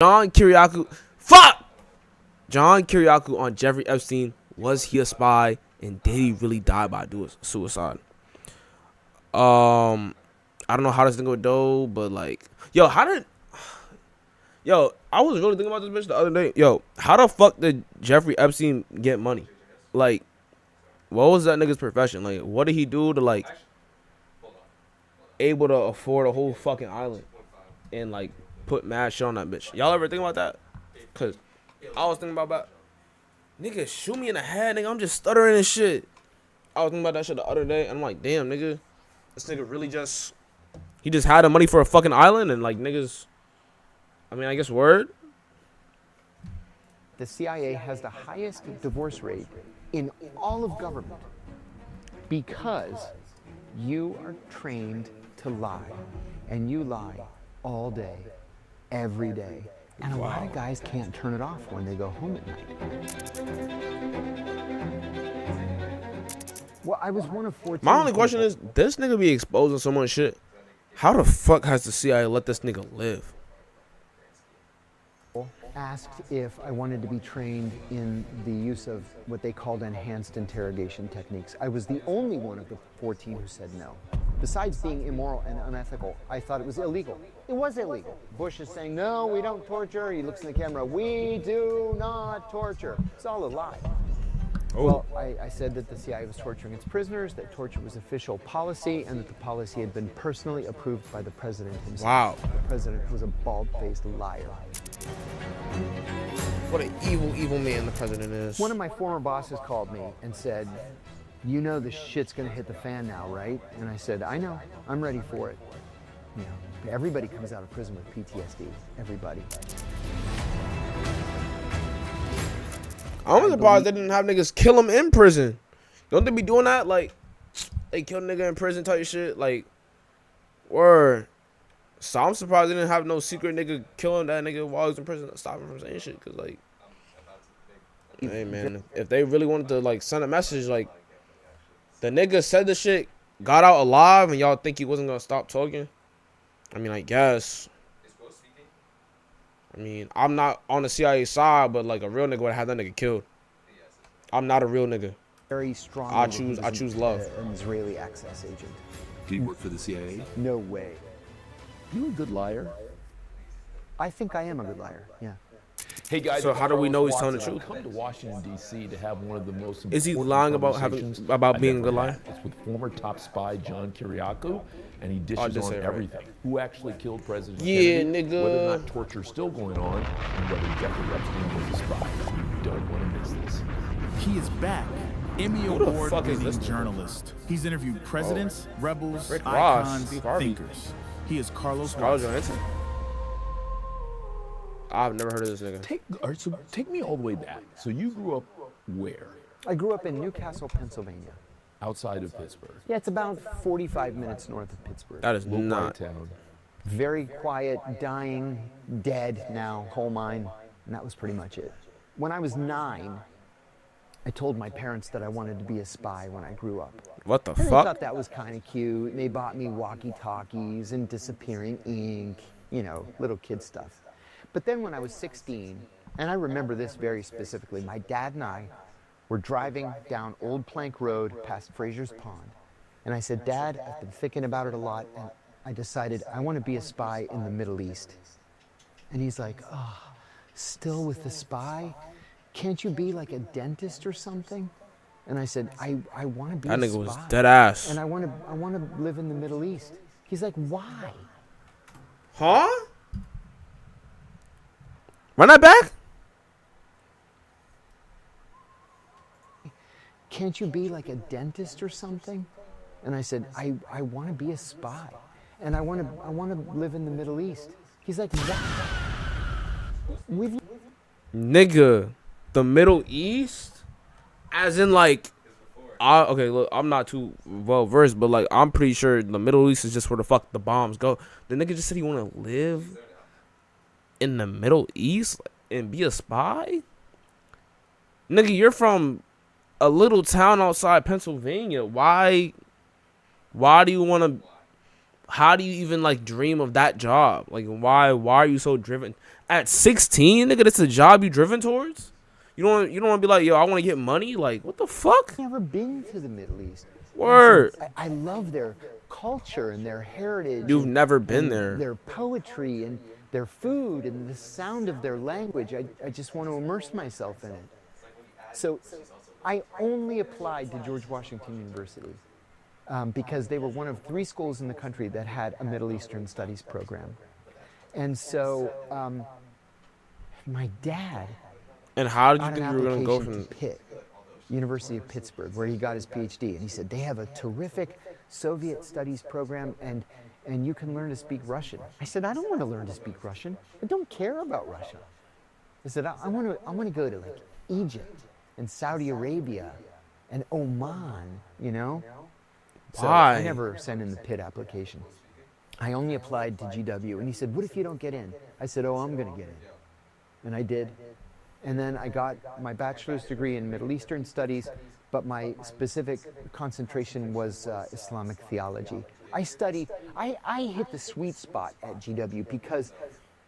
John Kiriakou. Fuck! John Kiriakou on Jeffrey Epstein. Was he a spy? And did he really die by suicide? I don't know how this thing would go, but like, yo, I was really thinking about this bitch the other day. Yo, how the fuck did Jeffrey Epstein get money? Like, what was that nigga's profession? Like, what did he do to like able to afford a whole fucking island and like put mad shit on that bitch? Y'all ever think about that? Cause I was thinking about that. Nigga, shoot me in the head, nigga. I'm just stuttering and shit. I was thinking about that shit the other day, and I'm like, damn, nigga, this nigga really just had the money for a fucking island, and like niggas. I mean, I guess word. The CIA has the highest divorce rate in all of government because you are trained to lie, and you lie all day, every day. And a lot of guys can't turn it off when they go home at night. Well, I was one of 14. My only question is, this nigga be exposing so much shit. How the fuck has the CIA let this nigga live? Asked if I wanted to be trained in the use of what they called enhanced interrogation techniques. I was the only one of the 14 who said no. Besides being immoral and unethical, I thought it was illegal. It was illegal. Bush is saying, no, we don't torture. He looks in the camera, we do not torture. It's all a lie. Oh. Well, I said that the CIA was torturing its prisoners, that torture was official policy, and that the policy had been personally approved by the president himself. Wow. The president was a bald-faced liar. What an evil man the president is. One of my former bosses called me and said, you know the shit's gonna hit the fan now, right? And I said, I know, I'm ready for it. You know, everybody comes out of prison with PTSD, everybody. I'm surprised they didn't have niggas kill him in prison. Don't they be doing that? Like, they kill a nigga in prison type shit? Like, word. So I'm surprised they didn't have no secret nigga killing that nigga while he was in prison to stop him from saying shit. Cause like, hey man, if they really wanted to like send a message, like, the nigga said the shit, got out alive, and y'all think he wasn't gonna stop talking? I mean, I guess. I mean, I'm not on the CIA side, but like a real nigga would have that nigga killed. I'm not a real nigga. Very strong. I choose love. An Israeli access agent. Did he work for the CIA? No way. You a good liar? I think I am a good liar, yeah. Hey guys, so how do we know he's telling the truth? Come to Washington D.C. to have one of the most important Is he lying about being a good liar? It's with former top spy John Kiriakou, and he dishes on everything. Right. Who actually killed President Kennedy? Nigga. Whether or not torture is still going on, and whether Jeffrey Epstein was a spy. You don't want to miss this. He is back. Emmy Award-winning journalist. He's interviewed presidents, rebels, icons, thinkers. He is Carlos Watson. I've never heard of this nigga. Take me all the way back. So you grew up where? I grew up in Newcastle, Pennsylvania. Outside of Pittsburgh? Yeah, it's about 45 minutes north of Pittsburgh. That is not town. Very quiet, dying, dead now, coal mine, and that was pretty much it. When I was 9, I told my parents that I wanted to be a spy when I grew up. What the fuck? They thought that was kind of cute. They bought me walkie-talkies and disappearing ink, you know, little kid stuff. But then when I was 16, and I remember this very specifically, my dad and I were driving down Old Plank Road past Fraser's Pond. And I said, Dad, I've been thinking about it a lot, and I decided I want to be a spy in the Middle East. And he's like, oh, still with the spy? Can't you be like a dentist or something? And I said, I want to be a spy. That nigga was dead ass. And I want to live in the Middle East. He's like, why? Huh? Run that back? Can't you be like a dentist or something? And I said, I want to be a spy. And I want to live in the Middle East. He's like, what? Nigga, the Middle East? As in like, okay, look, I'm not too well versed, but like, I'm pretty sure the Middle East is just where the fuck the bombs go. The nigga just said he want to live in the Middle East and be a spy? Nigga, you're from a little town outside Pennsylvania. Why do you want to how do you even like dream of that job? Like why are you so driven at 16, nigga? That's a job you driven towards? You don't want to be like, yo, I want to get money. Like what the fuck? I've never been to the Middle East. Word. I love their culture and their heritage. You've never been there. Their poetry and their food and the sound of their language. I just want to immerse myself in it. So I only applied to George Washington University because they were one of 3 schools in the country that had a Middle Eastern Studies program. And so my dad... And how did you think you were going to go from Pitt, University of Pittsburgh, where he got his PhD? And he said, they have a terrific Soviet studies program, and you can learn to speak Russian. I said, I don't want to learn to speak Russian. I don't care about Russia. I said, I want to go to like Egypt and Saudi Arabia and Oman, you know? So Why? I never sent in the Pitt application. I only applied to GW. And he said, what if you don't get in? I said, oh, I'm going to get in. And I did. And then I got my bachelor's degree in Middle Eastern Studies, but my specific concentration was Islamic theology. I hit the sweet spot at GW because...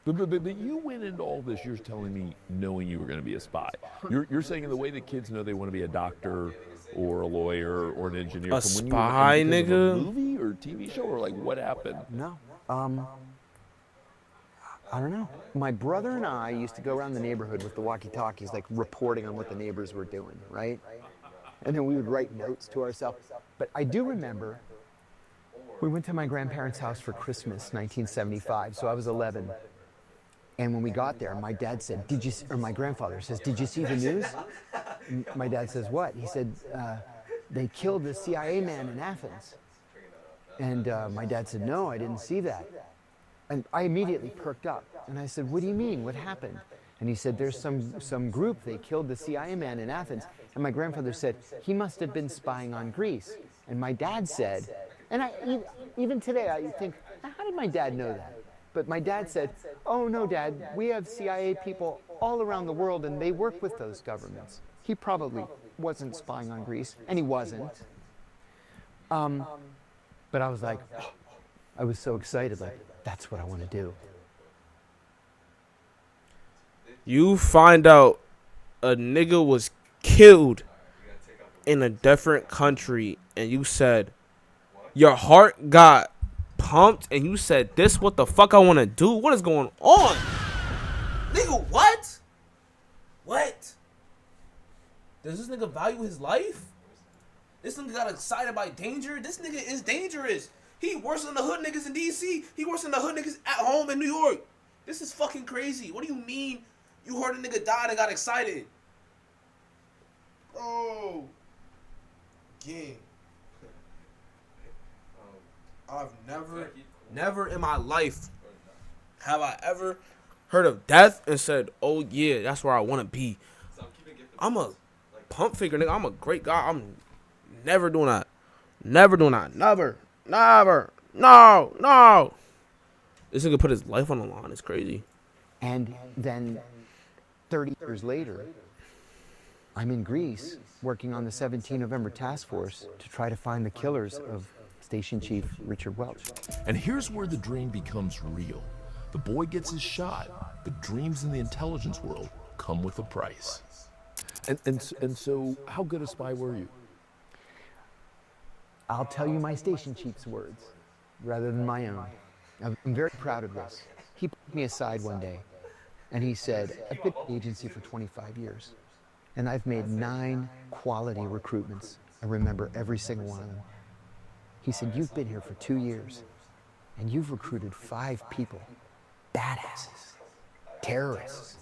But you went into all this, you're telling me, knowing you were going to be a spy. You're saying in the way that kids know they want to be a doctor or a lawyer or an engineer. A from when spy, you were, because nigga? of a movie or TV show, or like what happened? No. I don't know. My brother and I used to go around the neighborhood with the walkie-talkies, like reporting on what the neighbors were doing, right? And then we would write notes to ourselves. But I do remember we went to my grandparents' house for Christmas, 1975, so I was 11. And when we got there, my dad said, my grandfather says, did you see the news? My dad says, what? He said, they killed the CIA man in Athens. And my dad said, no, I didn't see that. And I immediately perked up. And I said, what do you mean? What happened? And he said, there's some group, they killed the CIA man in Athens. And my grandfather said, he must have been spying on Greece. And my dad said, and even today I think, how did my dad know that? But my dad said, oh no, Dad, we have CIA people all around the world and they work with those governments. He probably wasn't spying on Greece, and he wasn't. But I was like, oh, I was so excited, like, that's what I want to do. You find out a nigga was killed in a different country and you said your heart got pumped and you said, this what the fuck I want to do? What is going on? Nigga, what? What? Does this nigga value his life? This nigga got excited by danger? This nigga is dangerous. He worse than the hood niggas in DC. He worse than the hood niggas at home in New York. This is fucking crazy. What do you mean you heard a nigga died and got excited? Oh. Gang. I've never in my life have I ever heard of death and said, oh yeah, that's where I want to be. I'm a pump figure, nigga. I'm a great guy. I'm never doing that. Never doing that. Never. No. This nigga put his life on the line. It's crazy. And then 30 years later, I'm in Greece working on the 17 November task force to try to find the killers of Station Chief Richard Welch. And here's where the dream becomes real. The boy gets his shot, but dreams in the intelligence world come with a price. And so, how good a spy were you? I'll tell you my station chief's words rather than my own. I'm very proud of this. He put me aside one day and he said, I've been at the agency for 25 years and I've made 9 quality recruitments. I remember every single one of them. He said, you've been here for 2 years and you've recruited 5 people, badasses, terrorists.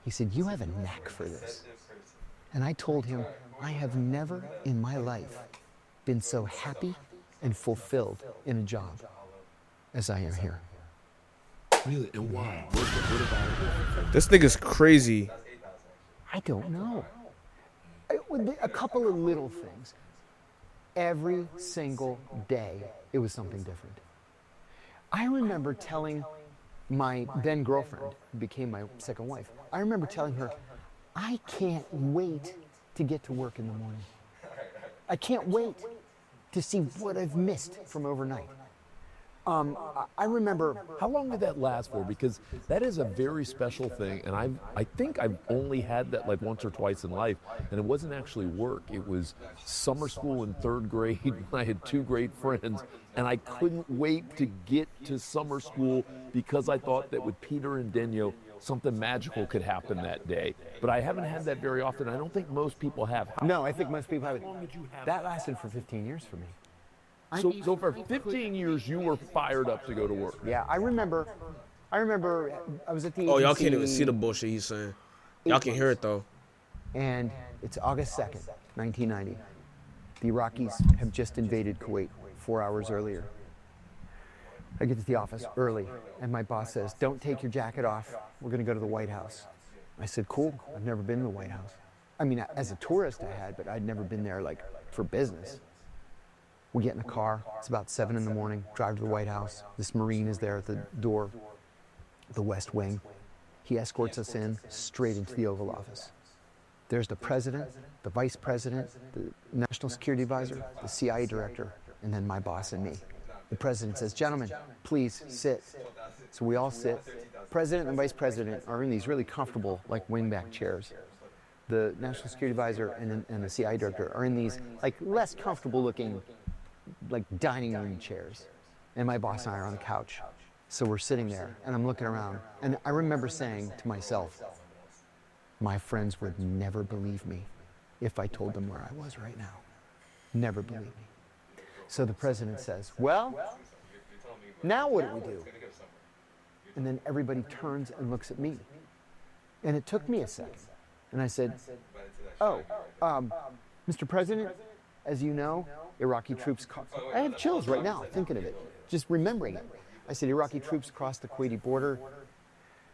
He said, you have a knack for this. And I told him, I have never in my life been so happy and fulfilled in a job as I am here. Really? And why? What about it? This nigga's crazy. I don't know. A couple of little things. Every single day, it was something different. I remember telling my then girlfriend, who became my second wife, I remember telling her, I can't wait to get to work in the morning. I can't wait to see what I've missed from overnight. I remember. How long did that last for? Because that is a very special thing, and I think I've only had that like once or twice in life, and it wasn't actually work. It was summer school in 3rd grade. I had 2 great friends, and I couldn't wait to get to summer school because I thought that with Peter and Daniel, something magical could happen that day. But I haven't had that very often. I don't think most people have. No, I think most people have it. How long did you have That lasted for 15 years for me. So for 15 years, you were fired up to go to work. Yeah, I remember I was at the agency. Oh, y'all can't even see the bullshit he's saying. Y'all can hear it though. And it's August 2nd, 1990. The Iraqis have just invaded Kuwait 4 hours earlier. I get to the office early, and my boss says, "Don't take your jacket off. We're going to go to the White House." I said, "Cool. I've never been to the White House." I mean, as a tourist I had, but I'd never been there like for business. We get in the car. It's about 7 in the morning. Drive to the White House. This Marine is there at the door, the West Wing. He escorts us in straight into the Oval Office. There's the president, the vice president, the national security advisor, the CIA director, and then my boss and me. The president says, "Gentlemen, please sit." So we all sit. President and vice president are in these really comfortable, like wingback chairs. The national security advisor and the CIA director are in these like less comfortable looking, like dining room chairs. And my boss and I are on the couch. So we're sitting there, and I'm looking around, and I remember saying to myself, my friends would never believe me if I told them where I was right now. Never believe me. So the president says, "Well, now what do we do?" And then everybody turns and looks at me. And it took me a second. And I said, Mr. President, as you know, Iraqi troops, I have chills right now thinking of it, just remembering it. I said, Iraqi troops crossed the Kuwaiti border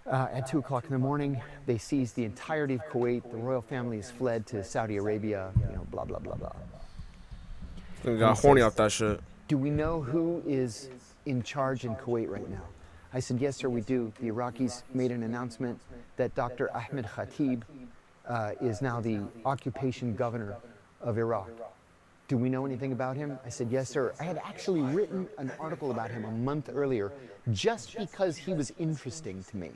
at 2 o'clock in the morning. They seized the entirety of Kuwait. The royal family has fled to Saudi Arabia, blah, blah, blah, blah. We got horny off that shit. Do we know who is in charge in Kuwait right now? I said, yes, sir, we do. The Iraqis made an announcement that Dr. Ahmed Khatib is now the occupation governor of Iraq. Do we know anything about him? I said, yes, sir. I had actually written an article about him a month earlier just because he was interesting to me.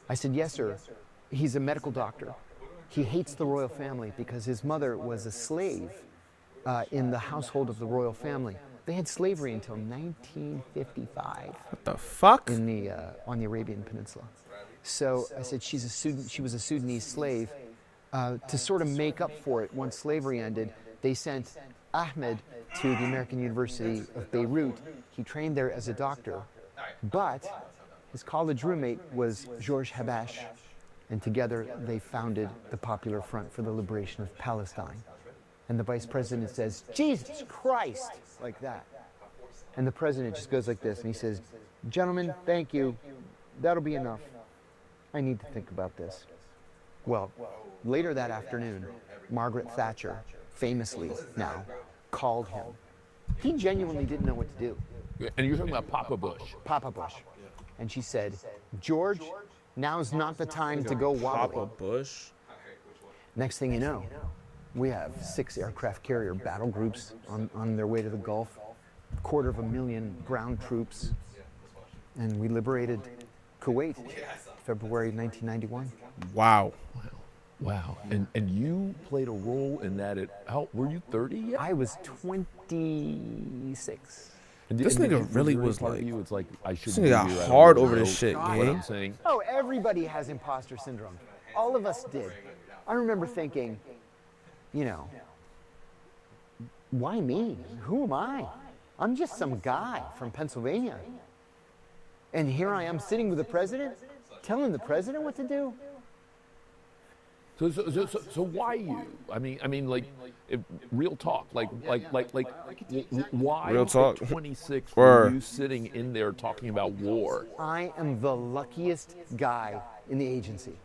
I said, yes, sir. He's a medical doctor. He hates the royal family because his mother was a slave in the household of the royal family. They had slavery until 1955. What the fuck? On the Arabian Peninsula. So I said, she was a Sudanese slave. To sort of make up for it, once slavery ended, they sent Ahmed to the American University of Beirut. He trained there as a doctor, but his college roommate was Georges Habash, and together they founded the Popular Front for the Liberation of Palestine. And the vice president says, Jesus Christ, like that. And the president just goes like this, and he says, gentlemen, thank you. That'll be enough. I need to think about this. Well, later that afternoon, Margaret Thatcher, famously now, called him. He genuinely didn't know what to do. And you're talking about Papa Bush. Papa Bush. And she said, George, now's not the time to go wobbly. Papa Bush? Next thing you know, we have 6 aircraft carrier battle groups on their way to the Gulf, 250,000 ground troops, and we liberated Kuwait, February 1991. Wow. Wow. And you played a role in that how were you 30 yet? I was 26. This nigga really was like, it's like I should this nigga got hard over this shit, what gang. I'm saying. Oh, everybody has imposter syndrome. All of us did. I remember thinking, why me? Who am I? I'm just some guy from Pennsylvania. And here I am sitting with the president, telling the president what to do. So why you? I mean, like, real talk. Like, why? Real talk. At 26, Word. were you sitting in there talking about war? I am the luckiest guy in the agency.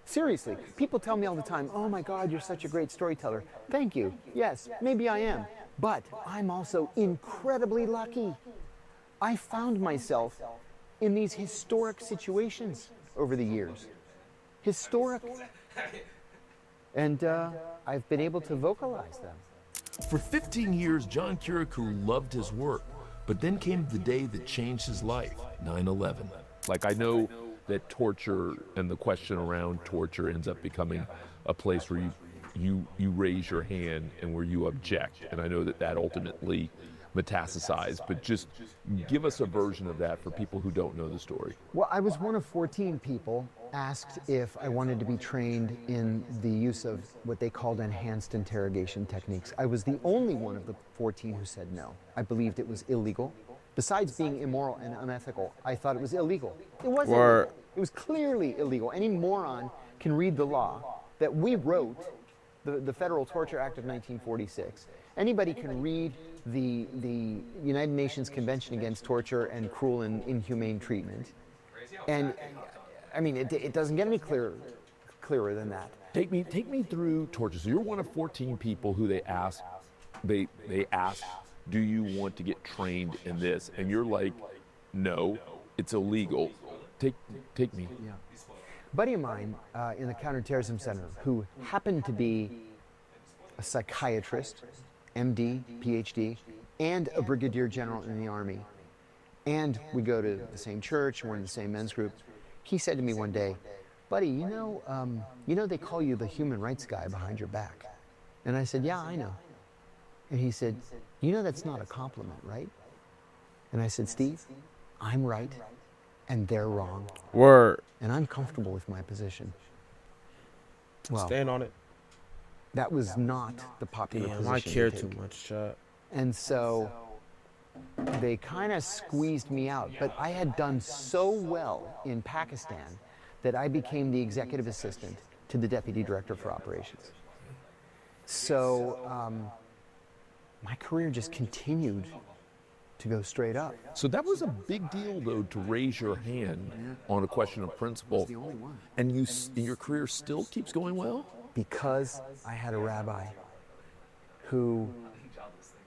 Seriously, people tell me all the time, oh my God, you're such a great storyteller. Thank you. Yes, maybe I am. But I'm also incredibly lucky. I found myself in these historic situations over the years. Historic. And I've been able to vocalize them. For 15 years, John Kiriakou loved his work, But then came the day that changed his life, 9/11. Like, I know that torture and the question around torture ends up becoming a place where you raise your hand and where you object. And I know that ultimately metastasized, but just give us a version of that for people who don't know the story. Well, I was one of 14 people asked if I wanted to be trained in the use of what they called enhanced interrogation techniques. I was the only one of the 14 who said no. I believed it was illegal. Besides being immoral and unethical, I thought it was illegal. It wasn't illegal. It was clearly illegal. Any moron can read the law that we wrote, the Federal Torture Act of 1946. Anybody can read the United Nations Convention Against Torture and Cruel and Inhumane Treatment. And I mean, it doesn't get any clearer than that. Take me through torture. So you're one of 14 people who they asked, do you want to get trained in this? And you're like, no, it's illegal. Take me. Yeah. A buddy of mine in the Counterterrorism Center who happened to be a psychiatrist, MD, PhD, and a brigadier general in the Army. And we go to the same church, we're in the same men's group. He said to me one day, buddy, you know they call you the human rights guy behind your back. And I said, yeah, I know. And he said, you know that's not a compliment, right? And I said, Steve, I'm right and they're wrong. Word. And I'm comfortable with my position. Well, stand on it. That was not the popular position. I care too much, chat. And so they kind of squeezed me out. But I had done so well in Pakistan that I became the executive assistant to the deputy director for operations. So my career just continued to go straight up. So that was a big deal, though, to raise your hand on a question of principle. It's the only one. And your career still keeps going well? Because I had a rabbi who...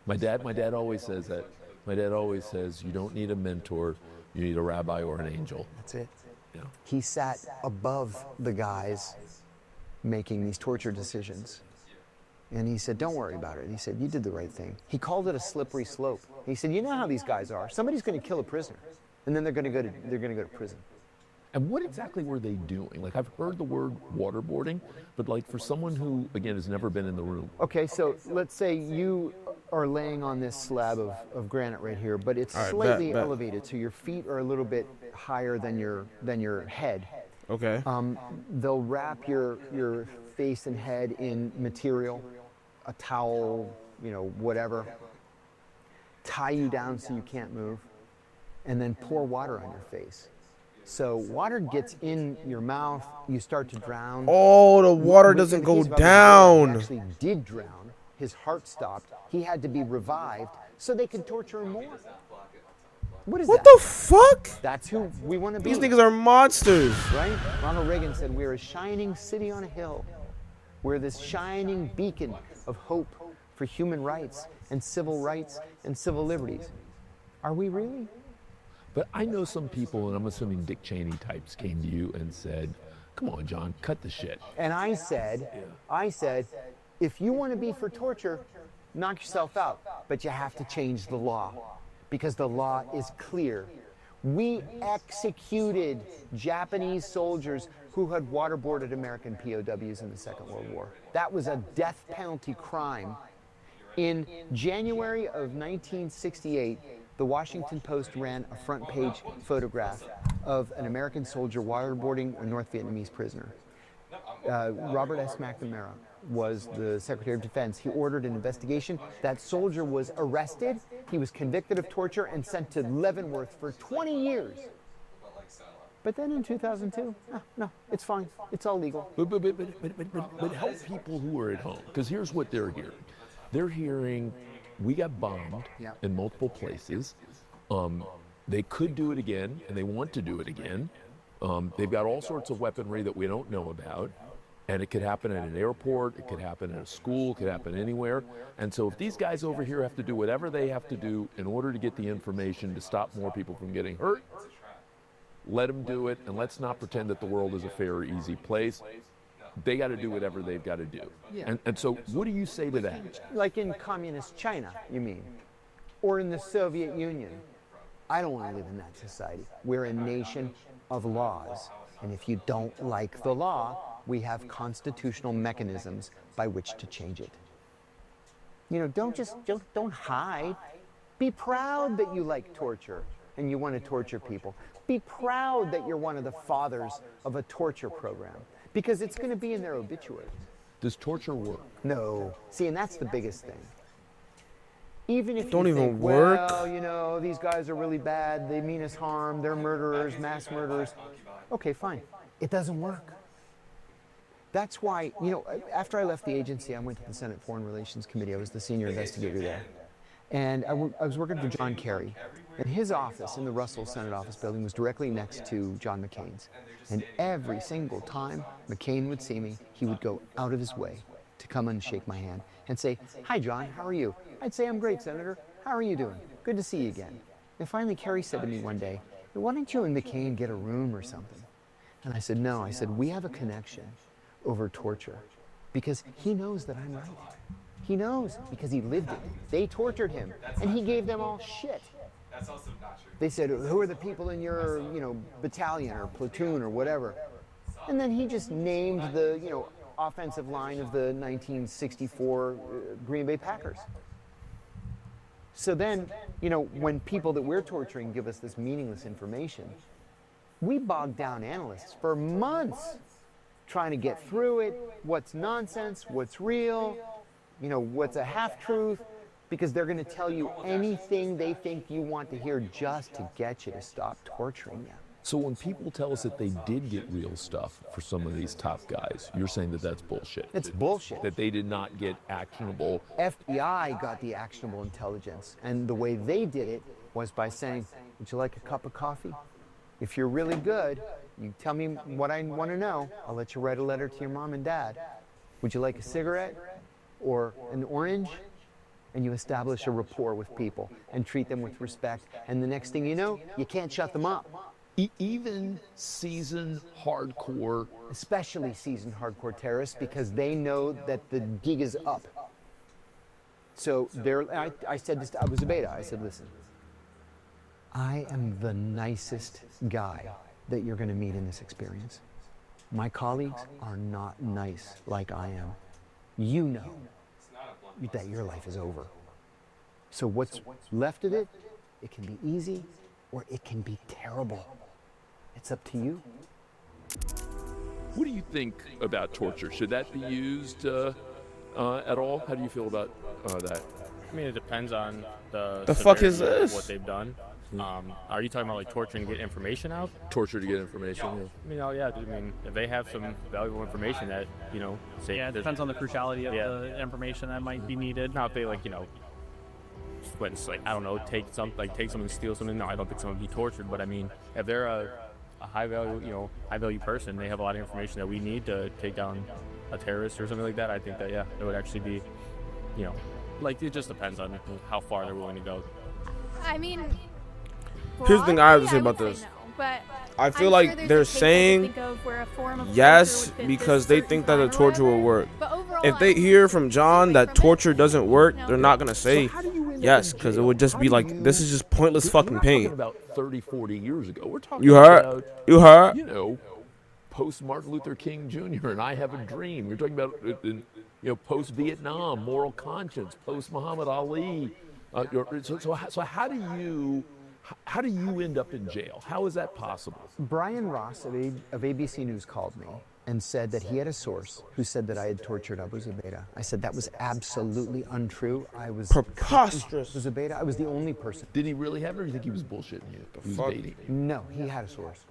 My dad always says that. My dad always says, you don't need a mentor, you need a rabbi or an angel. That's it. Yeah. He sat above the guys making these torture decisions. And he said, don't worry about it. He said, you did the right thing. He called it a slippery slope. He said, you know how these guys are. Somebody's going to kill a prisoner, and then they're going to go to prison. And what exactly were they doing? Like, I've heard the word waterboarding, but like for someone who, again, has never been in the room. Okay, so let's say you are laying on this slab of granite right here, but it's slightly elevated, so your feet are a little bit higher than your head. Okay. They'll wrap your face and head in material, a towel, whatever, tie you down so you can't move, and then pour water on your face. So water gets in your mouth, you start to drown. Oh, the water doesn't go down. He actually did drown. His heart stopped. He had to be revived so they could torture him more. What is that? What the fuck? That's who we want to be. These niggas are monsters. Right? Ronald Reagan said, we're a shining city on a hill. We're this shining beacon of hope for human rights and civil liberties. Are we really? But I know some people, and I'm assuming Dick Cheney types, came to you and said, come on, John, cut the shit. And I said, if you want to be for torture, knock yourself out. But you have to change the law, because the law is clear. We executed Japanese soldiers who had waterboarded American POWs in the Second World War. That was a death penalty crime. In January of 1968, the Washington Post ran a front page photograph of an American soldier waterboarding a North Vietnamese prisoner. Robert S. McNamara was the Secretary of Defense. He ordered an investigation. That soldier was arrested. He was convicted of torture and sent to Leavenworth for 20 years. But then in 2002, no, it's fine. It's all legal. But help people who are at home, because here's what they're hearing. They're hearing, we got bombed in multiple places. They could do it again, and they want to do it again. They've got all sorts of weaponry that we don't know about. And it could happen at an airport, it could happen at a school, it could happen anywhere. And so if these guys over here have to do whatever they have to do in order to get the information to stop more people from getting hurt, let them do it, and let's not pretend that the world is a fair or easy place. They got to do whatever they've got to do. Yeah. And so what do you say to that? Like in communist China, you mean? or in the Soviet Union. I don't want to live in that society. We're a nation of laws. And if you don't like the law, we have constitutional mechanisms by which to change it. You know, don't hide. Be proud that you like torture and you want to torture people. Be proud that you're one of the fathers of a torture program, because it's going to be in their obituary. Does torture work? No. See, and that's the biggest thing. Even if Don't you even think, work. well, you know, these guys are really bad, they mean us harm, they're murderers, mass murderers. Okay, fine. It doesn't work. That's why, you know, after I left the agency, I went to the Senate Foreign Relations Committee. I was the senior investigator there. And I was working for John Kerry. And his office in the Russell Senate office building was directly next to John McCain's. And every single time McCain would see me, he would go out of his way to come and shake my hand and say, "Hi, John, how are you?" I'd say, "I'm great, Senator. How are you doing? Good to see you again." And finally, Kerry said to me one day, "Why don't you and McCain get a room or something?" And I said, "No." I said, "We have a connection over torture because he knows that I'm right. He knows because he lived it. They tortured him and he gave them all shit." That's also not true. They said, "Who are the people in your, battalion or platoon or whatever?" And then he just named the, offensive line of the 1964 Green Bay Packers. So then, when people that we're torturing give us this meaningless information, we bog down analysts for months trying to get through it. What's nonsense? What's real? What's a half-truth? Because they're going to tell you anything they think you want to hear just to get you to stop torturing you. So when people tell us that they did get real stuff for some of these top guys, you're saying that that's bullshit? It's bullshit. That they did not get actionable. FBI got the actionable intelligence, and the way they did it was by saying, "Would you like a cup of coffee? If you're really good, you tell me what I want to know. I'll let you write a letter to your mom and dad. Would you like a cigarette or an orange?" And you establish a rapport with people and treat them with respect. And the next thing you know, you can't shut them up. Even seasoned hardcore, Especially seasoned hardcore terrorists, because they know that the gig is up. So I said this, I was a beta. I said, "Listen, I am the nicest guy that you're going to meet in this experience. My colleagues are not nice like I am. You know that your life is over. So what's left of it, it can be easy or it can be terrible. It's up to you." what do you think about torture? Should that be used at all? How do you feel about that? I mean, it depends on The fuck is severity of this? what they've done. Are you talking about like torturing to get information out? Torture to get information? Yeah. I mean, if they have some valuable information that say Yeah, it depends on the cruciality of the information that might be needed. Now if they I don't know, take something, steal something. No, I don't think someone would be tortured. But I mean, if they're a high value person, they have a lot of information that we need to take down a terrorist or something like that. I think that it would actually be, it just depends on how far they're willing to go. I mean, Here's the thing I have to say broadly, about would this. no, but I feel I'm like sure there's they're a case I could saying think of where a form of yes torture would fit because this they certain think that the crime or torture will whatever. work. But overall, If they I hear wouldn't from take John away that from torture it. doesn't work, No. they're not gonna say How do you end up yes in because it jail? would just How be do like, you- this is just pointless We're fucking not talking pain. about 30, 40 years ago. We're talking You heard? about, You heard? post Martin Luther King Jr. and I Have a Dream. You're talking about, post Vietnam, Moral Conscience, post Muhammad Ali. So how do you end up in jail? How is that possible? Brian Ross of ABC News called me and said that he had a source who said that I had tortured Abu Zubaydah. I said that was absolutely untrue. I was Preposterous. Abu Zubaydah. I was the only person. Did he really have it, or do you think he was bullshitting you? He was fuck? baiting you? No, he had a source.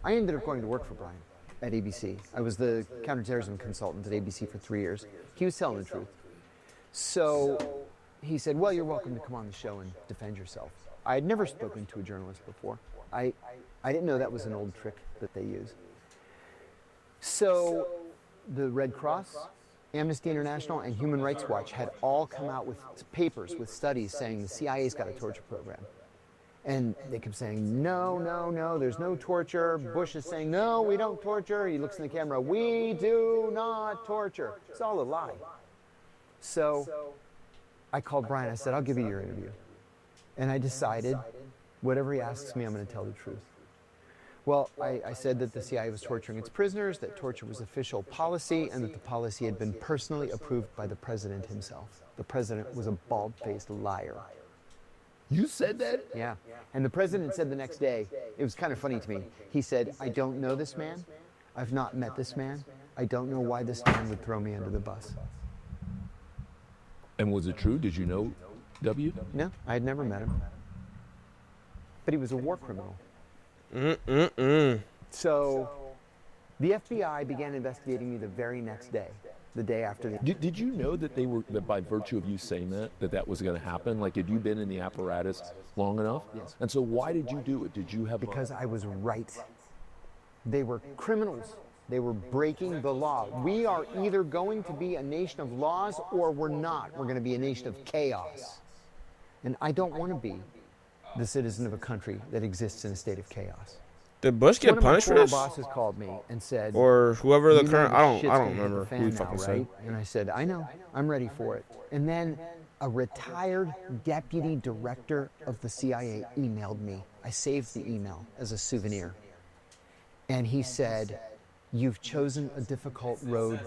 I ended up going to work for Brian at ABC. I was the counterterrorism consultant at ABC for 3 years. He was telling the truth. So he said, "Well, you're welcome to come on the show and defend yourself." I had never spoken to a journalist before. I didn't know that was an old trick that they use. So the Red Cross, Amnesty International, and Human Rights Watch had all come out with papers, with studies saying the CIA's got a torture program. And they kept saying, no, no, no, there's no torture. Bush is saying, no, we don't torture. He looks in the camera, we do not torture. It's all a lie. So I called Brian. I said, I'll give you your interview. And I decided, whatever he asks me, I'm going to tell the truth. Well, I said that the CIA was torturing its prisoners, that torture was official policy, and that the policy had been personally approved by the president himself. The president was a bald-faced liar. You said that? Yeah. And the president said the next day, it was kind of funny to me, he said, I don't know this man. I've not met this man. I don't know why this man would throw me under the bus. And was it true? Did you know W? No, I had never met him. But he was a war criminal. So the FBI began investigating me the very next day, the day after the... Did you know that that by virtue of you saying that was going to happen? Like, had you been in the apparatus long enough? Yes. And so why did you do it? Did you have... Because I was right. They were criminals. They were breaking the law. We are either going to be a nation of laws or we're not. We're going to be a nation of chaos. And I don't want to be the citizen of a country that exists in a state of chaos. Did Bush get punished for this? One of my former bosses called me and said, or whoever the "You know current, this I don't shit's gonna hit remember the fan who he now, fucking right?" said. And I said, I know, I'm ready for it. And then a retired deputy director of the CIA emailed me. I saved the email as a souvenir. And he said, "You've chosen a difficult road.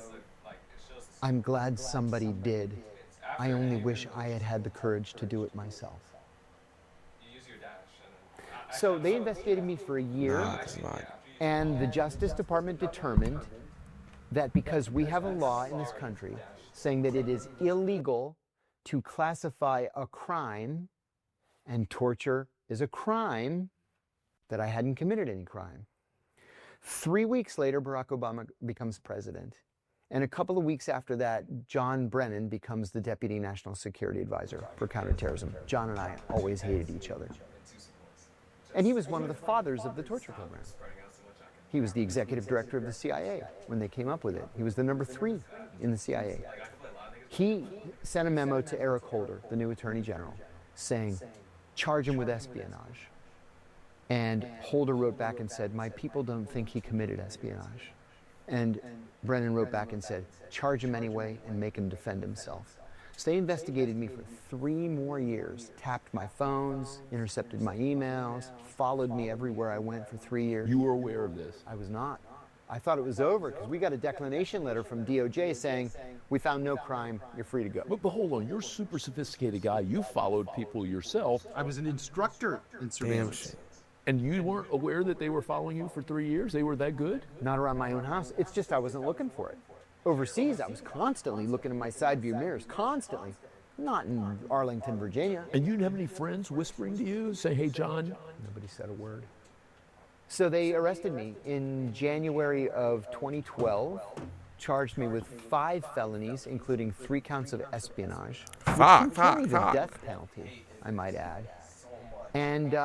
I'm glad somebody did. I only wish I had had the courage to do it myself." So they investigated me for a year, and the Justice Department determined that because we have a law in this country saying that it is illegal to classify a crime, and torture is a crime, that I hadn't committed any crime. 3 weeks later, Barack Obama becomes president. And a couple of weeks after that, John Brennan becomes the Deputy National Security Advisor for Counterterrorism. John and I always hated each other. And he was one of the fathers of the torture program. He was the executive director of the CIA when they came up with it. He was the number 3 in the CIA. He sent a memo to Eric Holder, the new Attorney General, saying, charge him with espionage. And Holder wrote back and said, my people don't think he committed espionage. And Brennan wrote back and said, charge him anyway and make him defend himself. So they investigated me for 3 more years, tapped my phones, intercepted my emails, followed me everywhere I went for 3 years. You were aware of this? I was not. I thought it was over because we got a declination letter from DOJ saying, we found no crime, you're free to go. But hold on, you're a super sophisticated guy. You followed people yourself. I was an instructor in surveillance. And you weren't aware that they were following you for 3 years? They were that good? Not around my own house. It's just I wasn't looking for it. Overseas, I was constantly looking in my side view mirrors, constantly. Not in Arlington, Virginia. And you didn't have any friends whispering to you, saying, hey, John? Nobody said a word. So they arrested me in January of 2012, charged me with 5 felonies, including 3 counts of espionage. Fuck. The death penalty, I might add. And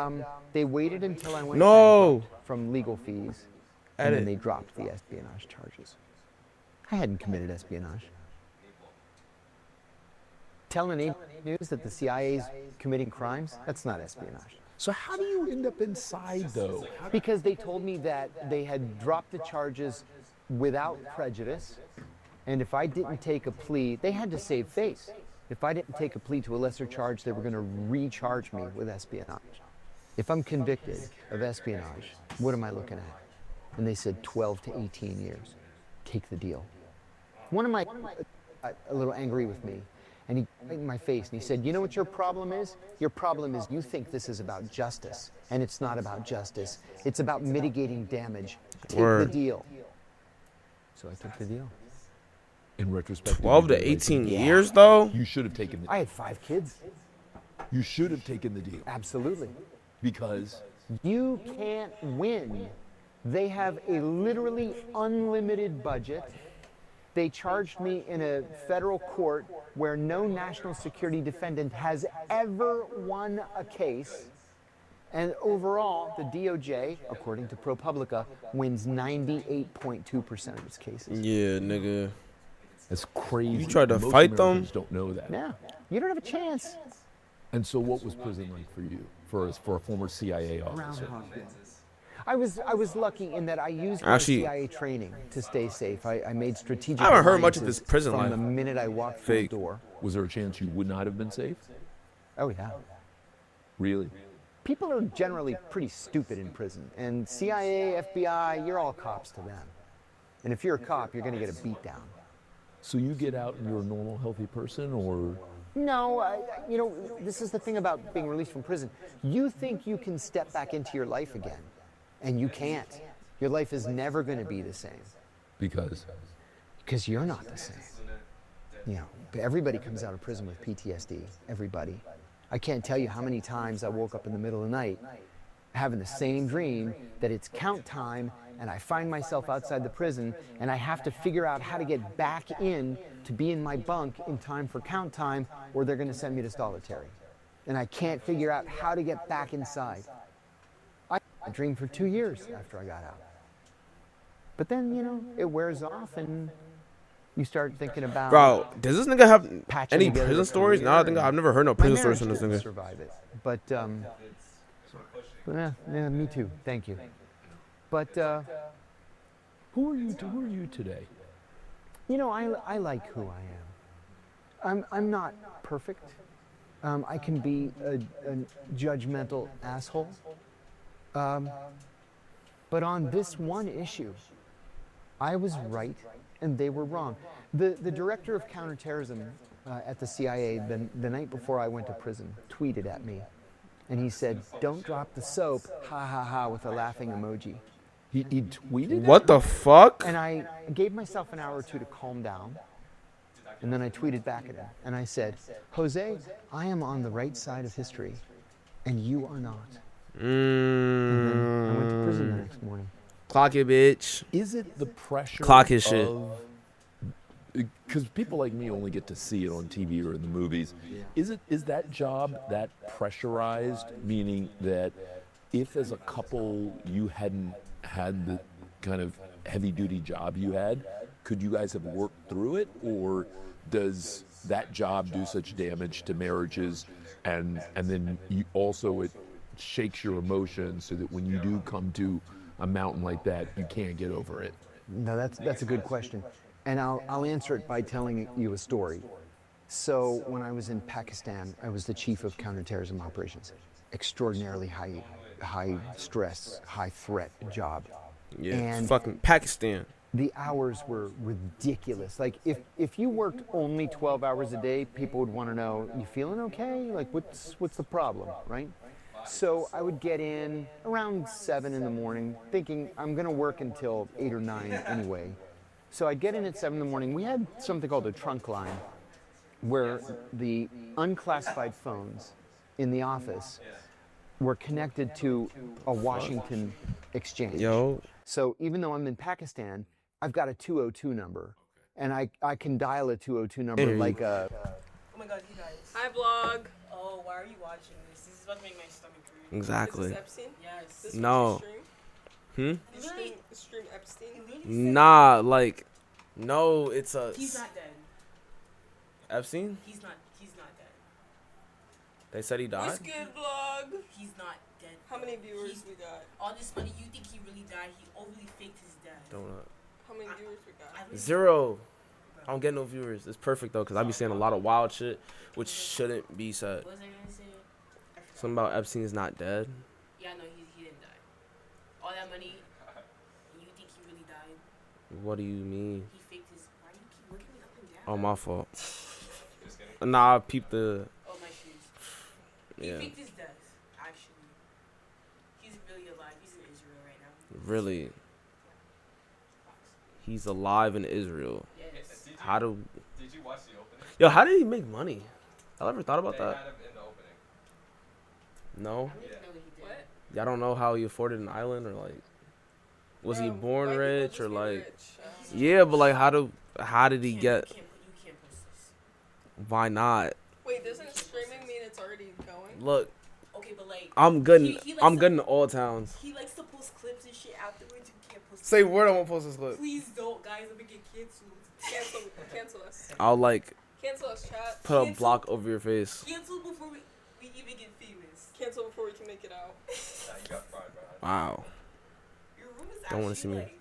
they waited until I went bankrupt from legal fees, and then they dropped the espionage charges. I hadn't committed espionage. Telling the news that the CIA's committing crimes, that's not espionage. So how do you end up inside, though? Because they told me that they had dropped the charges without prejudice, and if I didn't take a plea, they had to save face. If I didn't take a plea to a lesser charge, they were going to recharge me with espionage. If I'm convicted of espionage, what am I looking at? And they said 12 to 18 years. Take the deal. One of my, a little angry with me, and he got in my face and he said, you know what your problem is? Your problem is you think this is about justice, and it's not about justice. It's about mitigating damage. Take the deal. So I took the deal. In retrospect, 12 to 18 years, though? You should have taken the deal. I had 5 kids. You should have taken the deal. Absolutely. Because? You can't win. They have a literally unlimited budget. They charged me in a federal court where no national security defendant has ever won a case. And overall, the DOJ, according to ProPublica, wins 98.2% of its cases. Yeah, nigga. That's crazy. You tried to Most fight Americans them? Don't know that. Yeah, you don't have a chance. And so, what was prison like for you, for a former CIA officer? I was lucky in that I used my CIA training to stay safe. I made strategic. I haven't heard much of this prison from life. the minute I walked through the door. Was there a chance you would not have been safe? Oh yeah. Really? People are generally pretty stupid in prison, and CIA, FBI, you're all cops to them. And if you're a cop, you're going to get a beat down. So you get out and you're a normal, healthy person, or? No, you know, this is the thing about being released from prison. You think you can step back into your life again, and you can't. Your life is never going to be the same. Because? Because you're not the same. You know, everybody comes out of prison with PTSD, everybody. I can't tell you how many times I woke up in the middle of the night having the same dream that it's count time and I find myself outside the prison and I have to figure out how to get back in to be in my bunk in time for count time or they're going to send me to solitary. And I can't figure out how to get back inside. I dreamed for 2 years after I got out. But then, you know, it wears off and you start thinking about... Bro, does this nigga have any together prison a stories? No, I think I've never heard no My prison stories marriage from this didn't nigga. survive it, but yeah, me too. Thank you. But Who are you today? you know, I like who I am. I'm not perfect. I can be a judgmental asshole. But on this one issue, I was right and they were wrong. The director of counterterrorism at the CIA the night before I went to prison tweeted at me. And he said, "Don't drop the soap, ha ha ha," with a laughing emoji. He tweeted What it? the fuck? And I gave myself an hour or two to calm down. And then I tweeted back at him. And I said, "Jose, I am on the right side of history, and you are not." And then I went to prison the next morning. Clock it, bitch. Is it the pressure Clock his shit. Because people like me only get to see it on TV or in the movies. Is that job that pressurized, meaning that if as a couple you hadn't had the kind of heavy duty job you had, could you guys have worked through it, or does that job do such damage to marriages and then you also it shakes your emotions so that when you do come to a mountain like that you can't get over it? No, that's a good question. And I'll answer it by telling you a story. So when I was in Pakistan, I was the chief of counterterrorism operations. Extraordinarily high stress, high threat job. Yeah, And it's fucking Pakistan. the hours were ridiculous. Like if you worked only 12 hours a day, people would want to know, "You feeling okay? Like what's the problem?" Right? So I would get in around 7 in the morning thinking I'm going to work until 8 or 9 anyway. So I'd get in at 7 in the morning. We had something called a trunk line where the unclassified phones in the office were connected to a Washington exchange. Yo. So even though I'm in Pakistan, I've got a 202 number. And I can dial a 202 number like a... Oh my god, you guys. Hi, vlog. Oh, why are you watching this? This is about to make my stomach hurt. Exactly. Is this Epstein? Yes. This No. You Really? stream Epstein? Nah, like, no, it's a... He's not dead. Epstein? He's not dead. They said he died? What's good, vlog? He's not dead. How many viewers we got? All this money, you think he really died? He overly faked his death. Donut. How many viewers we got? 0. I don't get no viewers. It's perfect, though, because I be saying a lot of wild shit, which shouldn't be said. What was I gonna say? Something about Epstein is not dead. Yeah, no, he didn't die. All that money, you think he really died? What do you mean? He faked his... Why do you keep looking me up and down? Oh, my fault. Nah, I peeped the... Oh, my shoes. He Yeah. faked his death, actually. He's really alive. He's in Israel right now. Really? He's alive in Israel. Yes. How do... Did you watch the opening? Yo, how did he make money? I ever thought about They that? had him in the opening. No? I don't even know what he did. What? Y'all don't know how he afforded an island, or like... Was he Bro, born white people rich, just or get like... rich. Yeah, but like, how did he get... You can't post this. Why not? Wait, doesn't streaming mean it's already going? Look, Okay, but like... I'm good. He likes I'm to- good in all towns. He likes to post clips and shit afterwards. You can't post Say word, I won't post this clip. Please don't, guys. I'm gonna get canceled. Cancel us. I'll like Cancel us, chat. put a Cancel. block over your face. Cancel before we even get famous. Cancel before we can make it out. Nah, you got fried, bro. Wow. Your room is Don't wanna actually see me. like,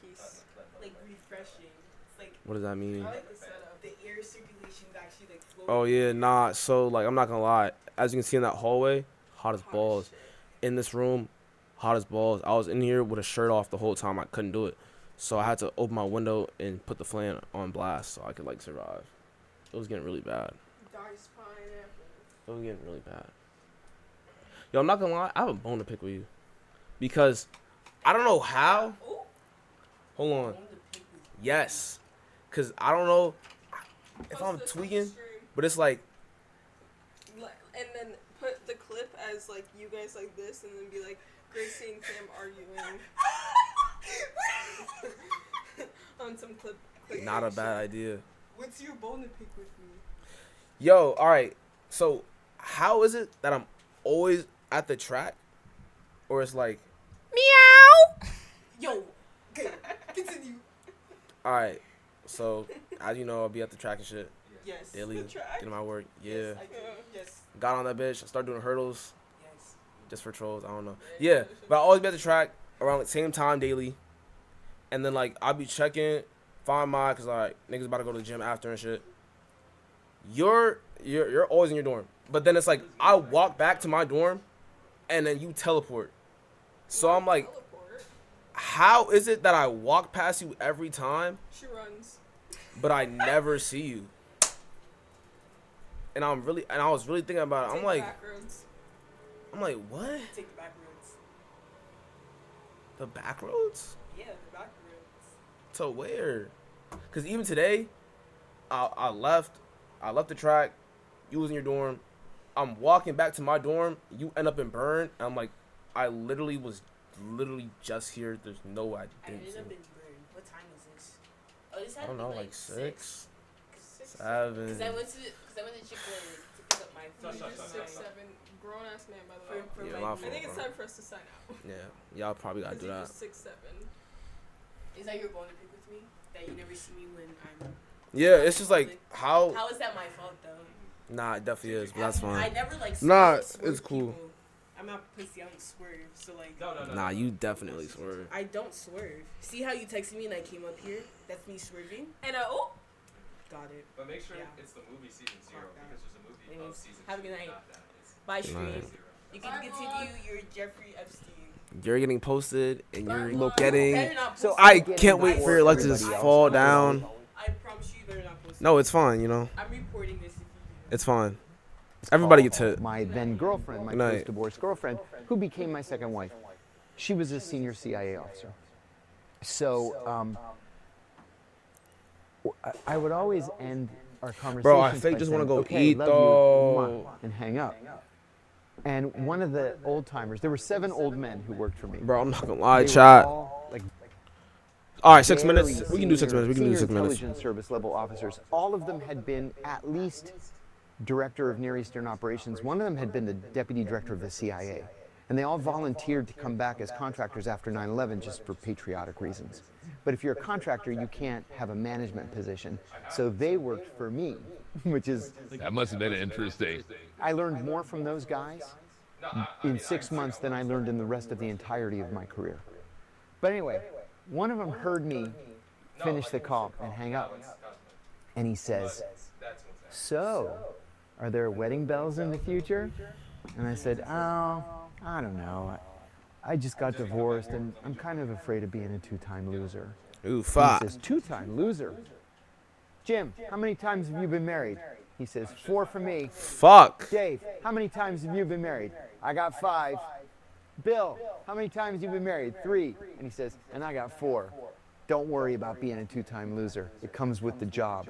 Peace. like refreshing. It's like What does that mean? I like the setup. the air circulation is actually like flowing. Oh yeah, nah. So like, I'm not gonna lie. As you can see in that hallway, hot as balls. In this room, hot as balls. I was in here with a shirt off the whole time. I couldn't do it, so I had to open my window and put the fan on blast so I could like survive. It was getting really bad. Diced pineapple. It was getting really bad. Yo, I'm not gonna lie. I have a bone to pick with you because I don't know how. Hold on. Yes, cause I don't know if I'm tweaking, but it's like. And then put the clip as like you guys like this, and then be like Gracie and Cam arguing on some clip. Not a bad idea. What's your bone to pick with me? Yo, all right. So, how is it that I'm always at the track, or it's like, Meow. Yo, continue. all right. So, as you know, I'll be at the track and shit. Yes. Daily, getting my work. Yeah. Yes, I do. Yes. Got on that bitch. I started doing hurdles. Yes. Just for trolls. I don't know. Yeah, but I always be at the track around the same time daily, and then like I'll be checking, find my, cause like niggas about to go to the gym after and shit. You're always in your dorm, but then it's like I walk back to my dorm, and then you teleport. So I'm like, how is it that I walk past you every time? She runs. But I never see you. And I was really thinking about it. I'm like, what? Take the back roads. The back roads? Yeah, the back roads. To where? Cause even today, I left the track. You was in your dorm. I'm walking back to my dorm. You end up in Burn. And I'm like, I was just here. There's no way I didn't ended see up you. in Burn. What time is this? Oh, this had I don't to know, be like 6, 7. Cause I went to Chick-fil-A to pick up my food. 6, 7. Grown ass man, by the way. Yeah, my I fault, think it's bro. time for us to sign out. Yeah, y'all probably gotta do that. 6, 7. Is that your bone to pick with me? That you never see me when I'm. Yeah, it's just like how. How is that my fault though? Nah, it definitely is, but that's fine. I never like. Nah, swerve it's cool. people. I'm not pussy. I don't swerve. So like. Nah, you definitely swerve. I don't swerve. See how you texted me and I came up here? That's me swerving. And Got it. But make sure it's the movie season 0 because there's a movie Anyways, of season 2. have a good night. Not that. It's Bye, Night. stream. You can continue your Jeffrey Epstein. You're getting posted, and you're Look, getting. better not So post I it. can't wait for your legs to just fall down. I promise you, you better not post it. No, it's fine. You know, I'm reporting this if you do. it's fine. Everybody gets hit. My then girlfriend, my Good night. post-divorce girlfriend, who became my second wife. She was a senior CIA officer. So I would always end our conversations. Bro, I by fake just wanna saying, go okay, eat, love though. you, and hang up. And one of the old timers, there were 7 old men who worked for me. Bro, I'm not gonna lie, They were chat. all, like, All right, 6 very minutes. We can do 6 minutes. We can do senior 6 minutes. intelligence service level officers. All of them had been at least director of Near Eastern operations. One of them had been the deputy director of the CIA. And they all volunteered to come back as contractors after 9/11 just for patriotic reasons. But if you're a contractor, you can't have a management position. So they worked for me, which is... That must have been interesting. I learned more from those guys in 6 months than I learned in the rest of the entirety of my career. But anyway, one of them heard me finish the call and hang up. And he says, "So, are there wedding bells in the future?" And I said, "Oh, I don't know. I just got divorced and I'm kind of afraid of being a 2-time loser." Ooh, And fuck. he says, "2-time loser? Jim, how many times have you been married?" He says, 4 for me. Fuck. Dave, how many times have you been married? I got 5. Bill, how many times have you been married? 3. And he says, and I got 4. Don't worry about being a 2-time loser. It comes with the job.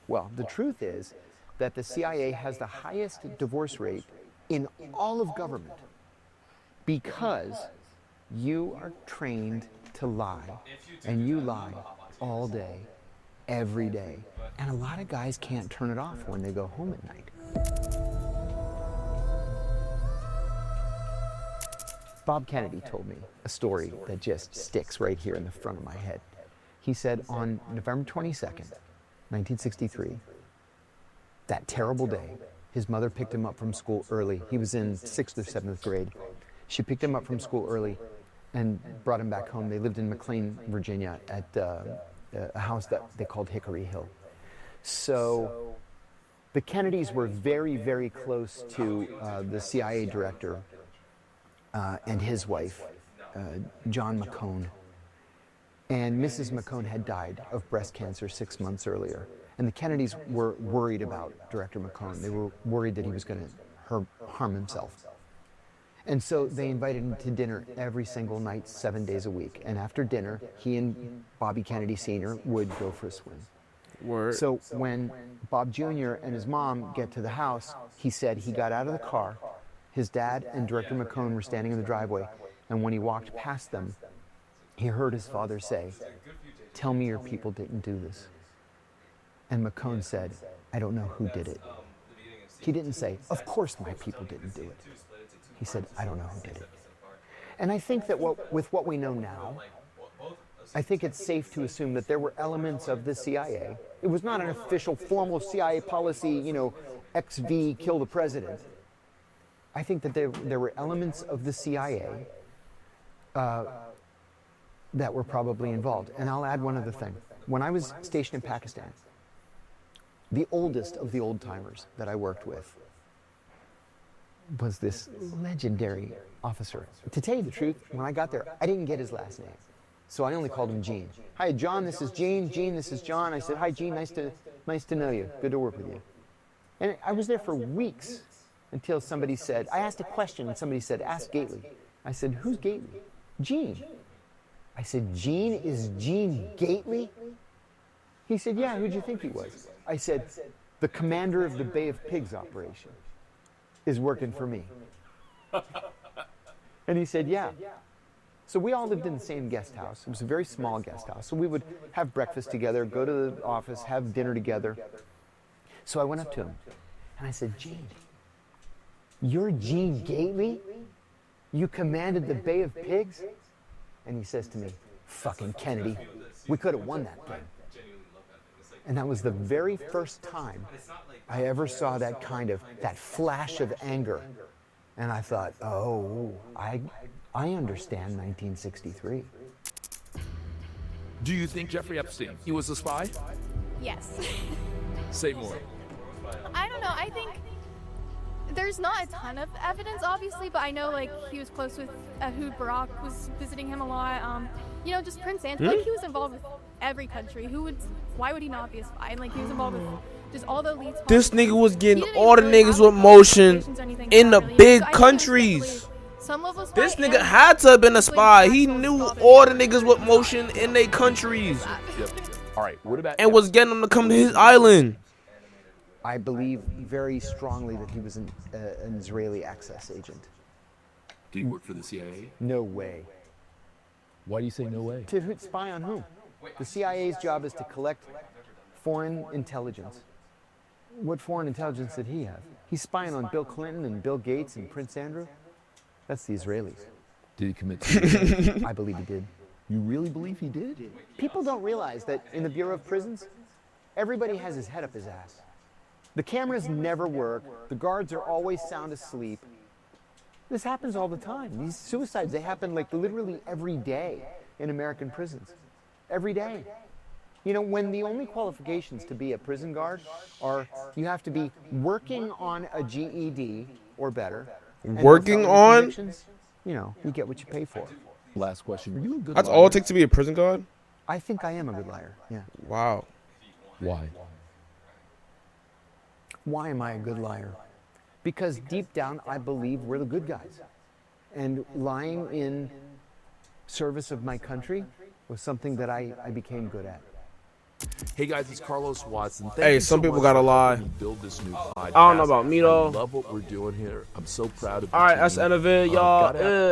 Well, the truth is that the CIA has the highest divorce rate in all of government because you are trained to lie, and you lie all day, every day. And a lot of guys can't turn it off when they go home at night. Bob Kennedy told me a story that just sticks right here in the front of my head. He said on November 22nd, 1963, that terrible day, his mother picked him up from school early. He was in 6th or 7th grade. She picked him up from school early and brought him back home. They lived in McLean, Virginia at a house that they called Hickory Hill. So the Kennedys were very, very close to the CIA director and his wife, John McCone. And Mrs. McCone had died of breast cancer 6 months earlier. And the Kennedys were worried about Director McCone. They were worried that he was going to harm himself. And so they invited him to dinner every single night, 7 days a week. And after dinner, he and Bobby Kennedy Sr. would go for a swim. Word. So when Bob Jr. and his mom get to the house, he said he got out of the car. His dad and Director McCone were standing in the driveway. And when he walked past them, he heard his father say, "Tell me your people didn't do this." And McCone said, "I don't know who did it." He didn't say, "Of course my people didn't do it." He said, "I don't know who did it." And I think that with what we know now, I think it's safe to assume that there were elements of the CIA. It was not an official, formal CIA policy, XV, kill the president. I think that there were elements of the CIA that were probably involved. And I'll add one other thing. When I was stationed in Pakistan, the oldest of the old-timers that I worked with was this legendary officer. To tell you the truth, when I got there, I didn't get his last name. So I only called him Gene. "Hi, John, this is Gene. Gene, this is John." I said, "Hi, Gene, nice to know you. Good to work with you." And I was there for weeks until somebody said, I asked a question and somebody said, "Ask Gately." I said, "Who's Gately?" "Gene." I said, "Gene is Gene Gately?" He said, "Yeah, who'd you think he was?" I said, "The commander of the Bay of Pigs operation is working for me." And he said, "Yeah." So we all lived in the same guest house. It was a very small guest house. So we would have breakfast together, go to the office, have dinner together. So I went up to him and I said, "Gene, you're Gene Gately? You commanded the Bay of Pigs?" And he says to me, "Fucking Kennedy, we could have won that thing." And that was the very first time I ever saw that flash of anger. And I thought, oh, I understand 1963. Do you think Jeffrey Epstein, he was a spy? Yes. Say more. I don't know. I think there's not a ton of evidence, obviously, but I know he was close with Ehud Barak, was visiting him a lot. Just Prince Andrew. He was involved with every country. Why would he not be a spy? And he was involved with just all the elites. This nigga was getting all the niggas with motion in the big countries. This nigga had to have been a spy. He knew all the niggas with motion in their countries. Yep. All right, what about... And was getting them to come to his island. I believe very strongly that he was an Israeli access agent. Did he work for the CIA? No way. Why do you say no way? To spy on whom? The CIA's job is to collect foreign intelligence. What foreign intelligence did he have? He's spying on Bill Clinton and Bill Gates and Prince Andrew. That's the Israelis. Did he commit suicide? I believe he did. You really believe he did? People don't realize that in the Bureau of Prisons, everybody has his head up his ass. The cameras never work. The guards are always sound asleep. This happens all the time. These suicides, they happen literally every day in American prisons. Every day. When the only qualifications to be a prison guard are you have to be working on a GED or better. Working on? You get what you pay for. Last question. Are you a good That's liar? all it takes to be a prison guard? I think I am a good liar, yeah. Wow. Why? Why am I a good liar? Because deep down, I believe we're the good guys. And lying in service of my country was something that I became good at. Hey guys, it's Carlos Watson. Thank Hey, you some so people much gotta for lie. helping me build this new podcast. I don't know about me, though. I love what we're doing here. I'm so proud of you. All right, that's the end of it, y'all.